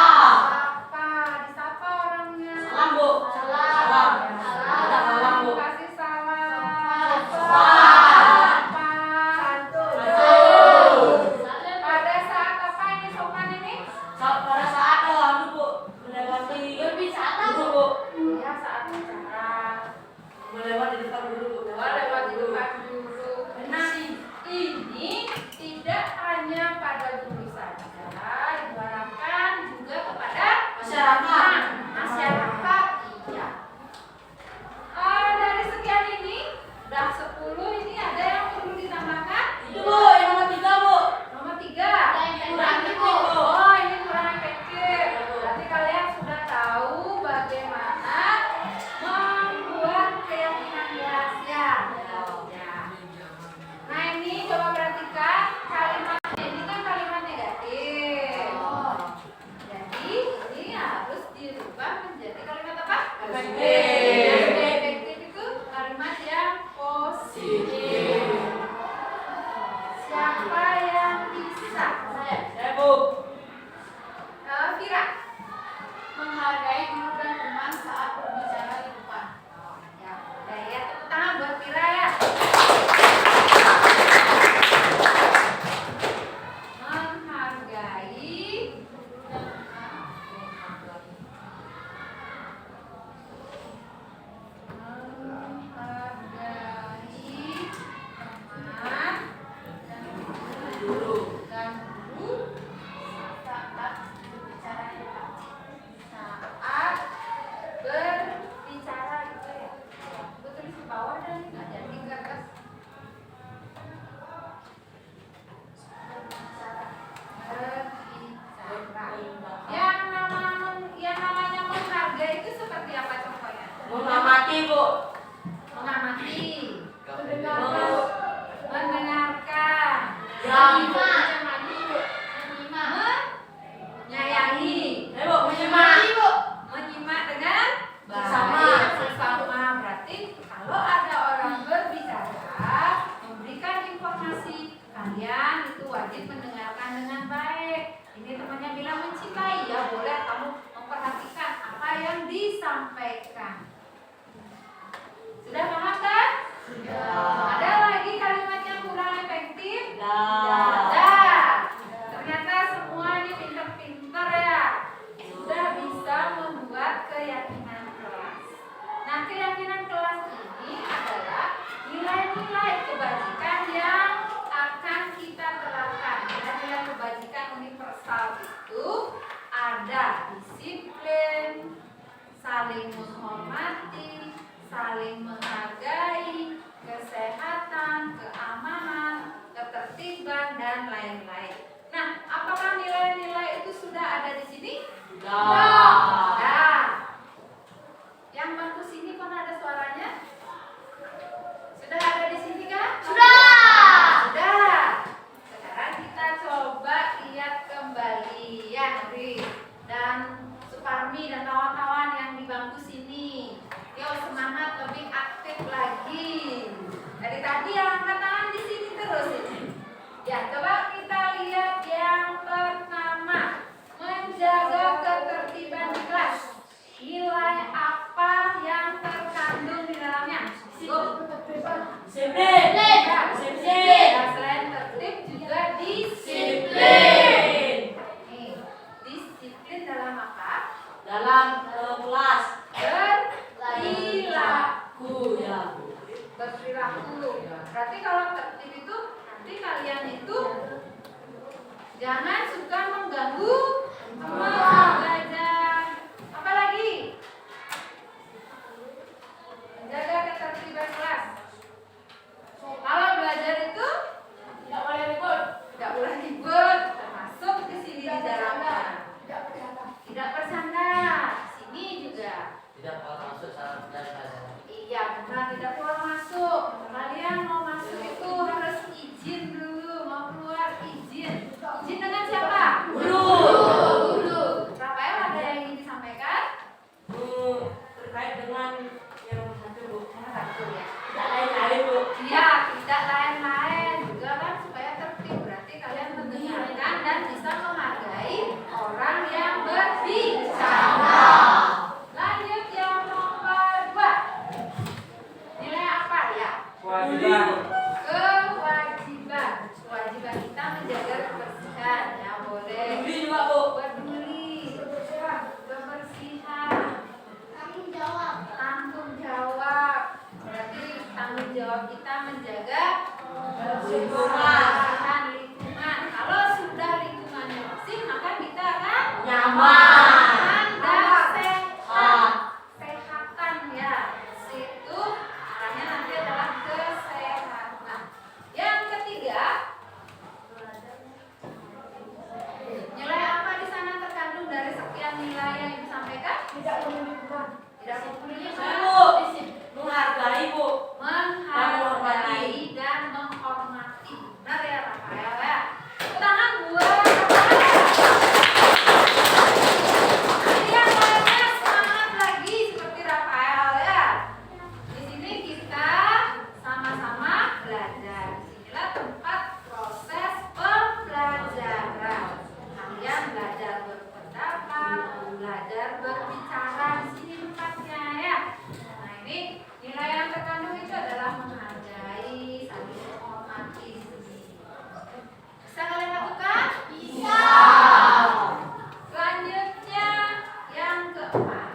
sapa, disapa orangnya. Salam Bu. Salam. Ada salam Bu. Kasih salam. Sopan. Santun. Pada saat apa ini sopan ini? Pada saat Bu melewati guru Bu. Ya, saat bicara. Melewati depan guru Bu. Lewat di depan guru. Nah, ini tidak hanya pada guru saja, diharapkan juga kepada Masyarakat. Masyarakat, iya. Dari sekian ini, udah 10, ini ada yang perlu ditambahkan? Itu Bu, yang nomor 3 Bu. Nomor 3. Kurang efektif, Bu. Oh, ini kurang efektif. Berarti kalian sudah tahu bagaimana membuat keyakinan rahasia. Ya. Nah, ini coba perhatikan kalimatnya. Ini kan kalimat negatif. Jadi, ini harus dirubah menjadi kalimat apa? Efektif. Yang efektif itu kalimat yang positif. Siapa yang bisa? Saya Bu. Kira. Menghargai guru dan teman saat berbicara di depan. Ya, udah ya, tepuk tangan buat Kira ya. Menghargai teman Guru. dan guru Saat berbicara di depan. saat berbicara gitu ya. Gue tulis di bawah dan nggak jadi ke atas. Berbicara. Yang namanya menghargai itu seperti apa contohnya? Mengamati Bu. Mengamati, Mendengarkan. mendengarkan, Yang menyayangi, Saya Bu, menyimak. menyimak dengan Bersama. baik, bersama. Berarti kalau ada orang berbicara, memberikan informasi, kalian itu wajib mendengarkan dengan baik. Ini temannya bilang mencintai, ya boleh kamu memperhatikan apa yang disampaikan. Sudah paham kan? Ada lagi kalimat yang kurang efektif? Ada. Ternyata semua ini pinter-pinter ya. Sudah bisa membuat keyakinan kelas. Nah, keyakinan kelas nilai-nilai kebajikan yang akan kita terapkan. Nilai-nilai kebajikan universal itu ada disiplin, saling menghormati, saling menghargai, kesehatan, keamanan, ketertiban, dan lain-lain. Nah, apakah nilai-nilai itu sudah ada di sini? Sudah. Nah, yang bangku sini kok ada suaranya? Sudah ada di sini kan? Sudah. Sudah. Sekarang kita coba lihat kembali ya Nuri dan Suparmi dan kawan-kawan yang di bangku sini. Yuk semangat, lebih aktif lagi. Dari tadi yang angkat tangan di sini terus ini. Ya, coba kita lihat yang pertama, menjaga ketertiban di kelas. Nilai apa yang terkandung di dalamnya? Go. Disiplin. Ya, Disiplin. ya, selain tertib juga Disiplin. Nih, disiplin dalam apa? Dalam kelas. Berperilaku. Ya. Berperilaku. Berarti kalau tertib itu nanti kalian itu jangan suka mengganggu teman belajar. Apa lagi? Menjaga ketertiban kelas. Kalau belajar itu Tidak boleh ribut. tidak boleh ribut, termasuk di sini di dalamnya. Tidak bercanda. Sini juga. Tidak boleh masuk saat belajar. Iya benar, tidak keluar masuk. Kalian mau masuk itu harus izin dulu, mau keluar izin. Izin dengan siapa? Guru. Guru. Rafael ada yang ingin disampaikan? Terkait dengan yang satu Bu. Satu ya. Tidak lain-lain Bu. Iya, tidak lain-lain juga kan supaya tertib. Berarti kalian mendengarkan dan bisa menghargai orang yang berbicara. Lanjut yang nomor 2. Nilai apa ya? Kewajiban. Kewajiban. Kewajiban kita menjaga kebersihan ya boleh. Peduli juga Bu. Peduli, kebersihan, Tanggung jawab. tanggung jawab. Berarti tanggung jawab kita menjaga kebersihan lingkungan. Kalau sudah lingkungannya bersih, maka kita akan Nyaman. dan sehat. Ah. Kesehatan ya. Situ arahnya nanti adalah kesehatan. Yang ketiga, nilai apa di sana terkandung dari sekian nilai yang disampaikan? Tidak boleh dikurang. Tidak boleh Bu. Menghargai Bu. menghargai dan menghormati. Benar ya Rafael ya. Tepuk tangan buat Rafael. Jadi yang lainnya semangat lagi seperti Rafael ya. Di sini kita sama-sama belajar. Disinilah tempat proses pembelajaran. Kalian belajar berpendapat, belajar berbicara di sini tempatnya ya. Nah ini nilai yang terkandung itu adalah menghargai, saling menghormati di sini. Bisa kalian lakukan? Bisa. Selanjutnya yang keempat.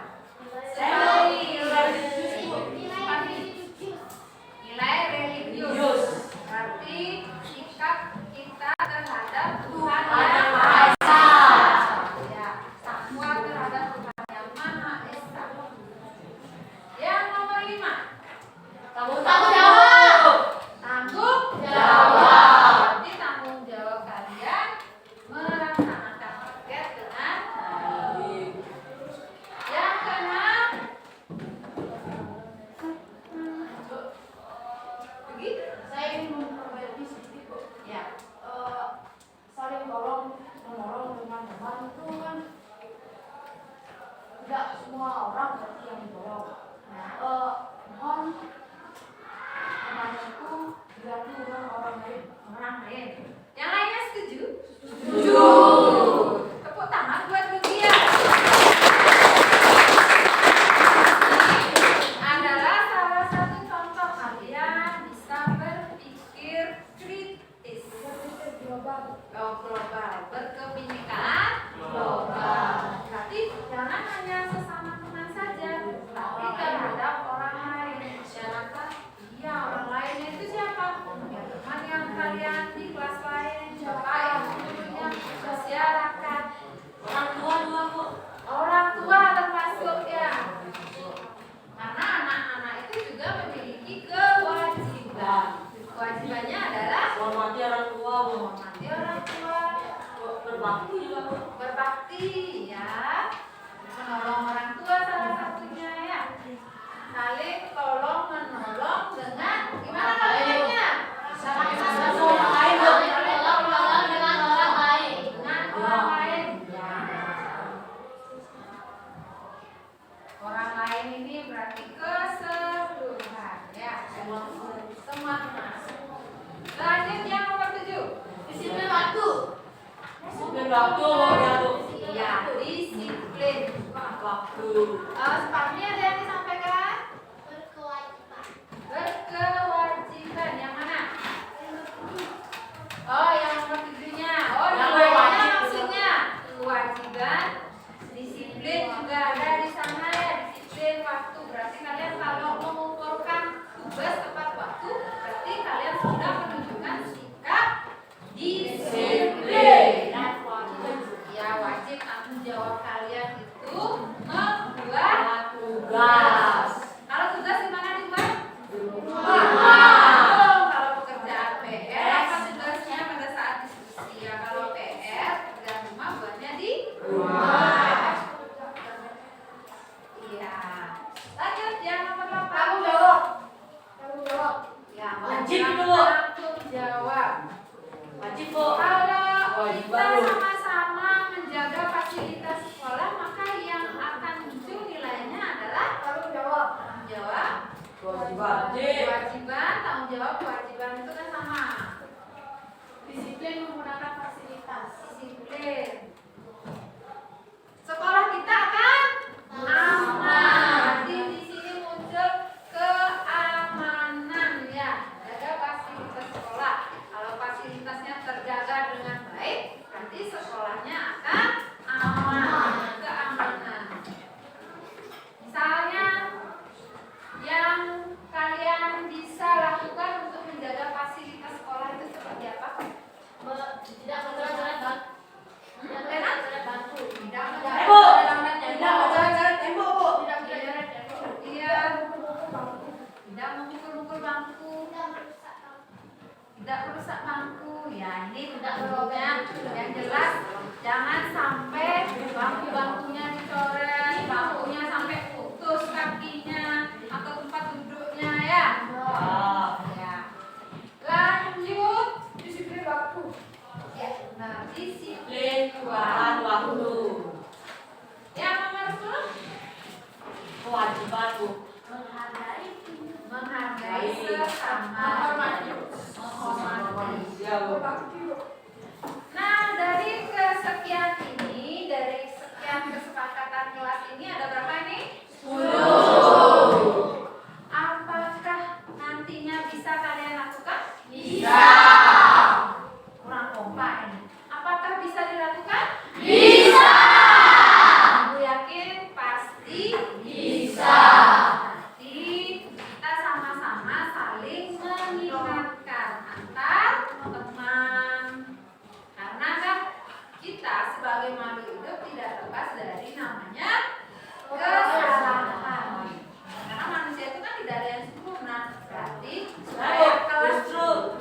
Nilai religius. Berarti sikap kita terhadap Tuhan yang Maha Esa. Ya, takwa terhadap Tuhan yang Maha Esa. Yang nomor 5. Tanggung jawab. Tanggung Jawab. Berarti tanggung jawab kalian melaksanakan target dengan baik. Yang keenam. Begitu. Saya ingin memperbaiki sedikit Bu. Ya. Saling tolong menolong teman-teman itu kan tidak semua orang berarti yang ditolong. Mohon Berbakti juga Bu. Berbakti ya, menolong orang tua salah satunya ya. Saling tolong menolong dengan gimana kalimatnya? Sama orang lain Bu. Tolong dengan orang lain. Dengan orang lain. Ya. Orang lain ini berarti keseluruhan ya. Semua termasuk. Lanjut yang nomor 7. Disiplin waktu. Disiplin waktu ya Bu. Ya, disiplin Waktu. Sepatnya ada yang disampaikan? Berkewajiban. Berkewajiban yang mana? Oh, yang nomor 7-nya. Oh, Yang nilainya wajib. maksudnya kewajiban. Disiplin juga ada di sana ya, disiplin waktu. Berarti kalian kalau mengumpulkan tugas tepat waktu, berarti kalian sudah menunjukkan sikap disiplin. Ya, wajib tanggung jawab kalian itu membuat Tugas. Kalau tugas di mana dibuat? Rumah. Kalau pekerjaan PR apa tugasnya pada saat diskusi ya? Kalau PR pekerjaan rumah buatnya di Rumah. Iya. Lanjut yang nomor 8. Tanggung jawab. Tanggung jawab. Ya, Wajib itu, Bu. tanggung jawab. Wajib Bu. Kalau Wajib kita baru. sama-sama menjaga fasilitas sekolah, maka yang akan muncul nilainya adalah Tanggung jawab. tanggung jawab. Wajib. Kewajiban, tanggung jawab, kewajiban itu kan sama. Disiplin menggunakan fasilitas. Disiplin. Sekolah kita akan aman. Jadi di sini muncul keamanan ya. Jaga fasilitas sekolah. Kalau fasilitasnya terjaga dengan baik, nanti sekolahnya akan aman. Keamanan. Misalnya yang kalian bisa lakukan untuk menjaga fasilitas sekolah itu seperti apa? Tidak mencoret batu. Tidak mencoret batu. Tidak Tembok. mencoret Tidak mencoret tembok Bu. Tidak mencoret tembok. Iya. Tidak memukul-mukul bangku. Tidak merusak bangku. Ya, ini tidak berubahnya. Yang jelas jangan sampai bangku-bangkunya dicoret, bangkunya sampai putus kakinya atau tempat duduknya ya. Ya. Lanjut disiplin waktu. Ya, nah disiplin Bahan waktu. Yang nomor 10 Kewajiban Bu. menghargai sesama. Menghormati. Ya Bu. Nah, dari kesekian ini, dari sekian kesepakatan kelas ini ada berapa ini? 10. Apakah nantinya bisa kalian lakukan? Bisa. Kurang kompak ini. Apakah bisa dilakukan? Bisa. Aku yakin pasti Bisa. Nanti kita sama-sama saling mengingatkan antar teman. Karena kan kita sebagai makhluk hidup tidak lepas dari namanya kesalahan. Karena manusia itu kan tidak ada yang sempurna. Berarti supaya kelas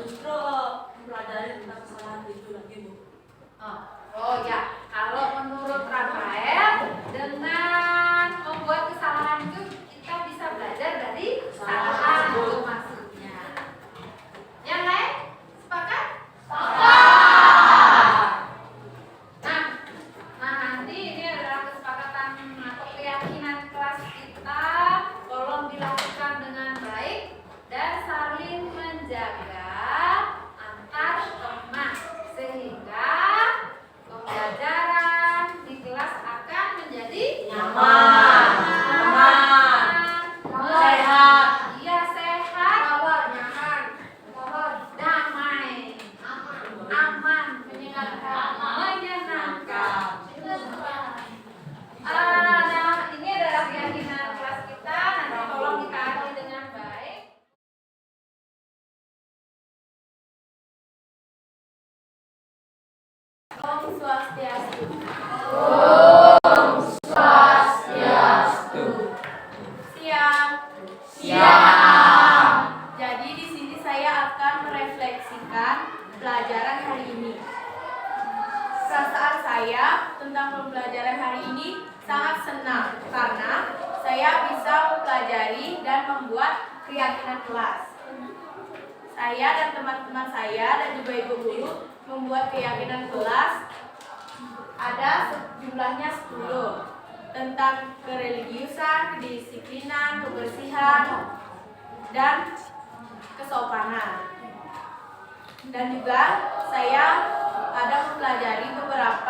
Justru mempelajari tentang kesalahan itu lagi Bu. Oh ya, kalau menurut Rafael dengan membuat kesalahan itu kita bisa belajar dari kesalahan itu maksudnya. Yang lain sepakat? Nah nanti ini adalah kesepakatan atau keyakinan kelas kita. Tolong dilakukan dengan baik dan saling menjaga antar teman sehingga pembelajaran di kelas akan menjadi Nyaman. Aman. Sehat. Iya, sehat, Nyaman. damai, aman, menyenangkan. Nah, ini adalah keyakinan kelas kita. Nanti tolong ditaati dengan baik. Om Swastiastu. Siang. Jadi di sini saya akan merefleksikan pelajaran hari ini. Perasaan saya tentang pembelajaran hari ini sangat senang karena saya bisa mempelajari dan membuat keyakinan kelas. Saya dan teman-teman saya dan juga ibu guru membuat keyakinan kelas ada jumlahnya 10 tentang kereligiusan, kedisiplinan, kebersihan, dan kesopanan. Dan juga saya ada mempelajari beberapa